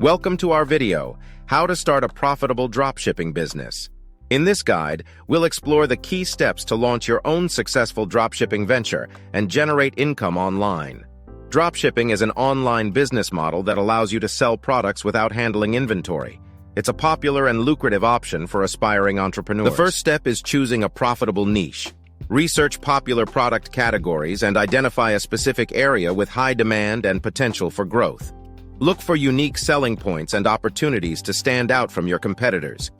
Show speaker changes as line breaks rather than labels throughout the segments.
Welcome to our video, How to Start a Profitable Dropshipping Business. In this guide, we'll explore the key steps to launch your own successful dropshipping venture and generate income online. Dropshipping is an online business model that allows you to sell products without handling inventory. It's a popular and lucrative option for aspiring entrepreneurs. The first step is choosing a profitable niche. Research popular product categories and identify a specific area with high demand and potential for growth. Look for unique selling points and opportunities to stand out from your competitors.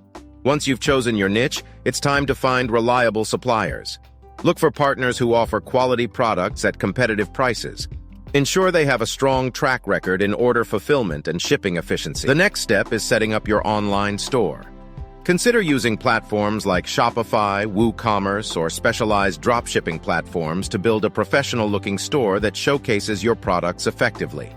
Once you've chosen your niche, it's time to find reliable suppliers. Look for partners who offer quality products at competitive prices. Ensure they have a strong track record in order fulfillment and shipping efficiency. The next step is setting up your online store. Consider using platforms like Shopify, WooCommerce, or specialized dropshipping platforms to build a professional-looking store that showcases your products effectively.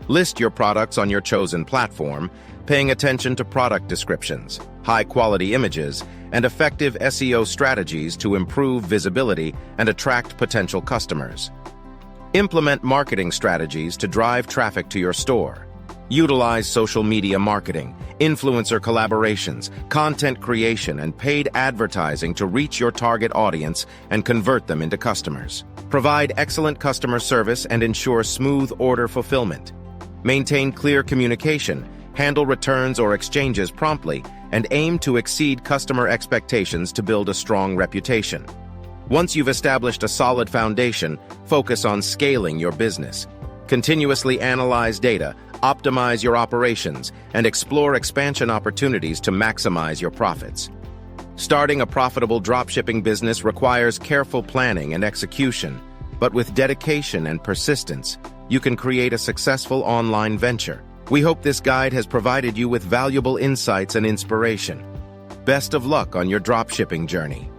List your products on your chosen platform, paying attention to product descriptions, high-quality images, and effective SEO strategies to improve visibility and attract potential customers. Implement marketing strategies to drive traffic to your store. Utilize social media marketing, influencer collaborations, content creation, and paid advertising to reach your target audience and convert them into customers. Provide excellent customer service and ensure smooth order fulfillment. Maintain clear communication, handle returns or exchanges promptly, and aim to exceed customer expectations to build a strong reputation. Once you've established a solid foundation, focus on scaling your business. Continuously analyze data, optimize your operations, and explore expansion opportunities to maximize your profits. Starting a profitable dropshipping business requires careful planning and execution, but with dedication and persistence, you can create a successful online venture. We hope this guide has provided you with valuable insights and inspiration. Best of luck on your dropshipping journey.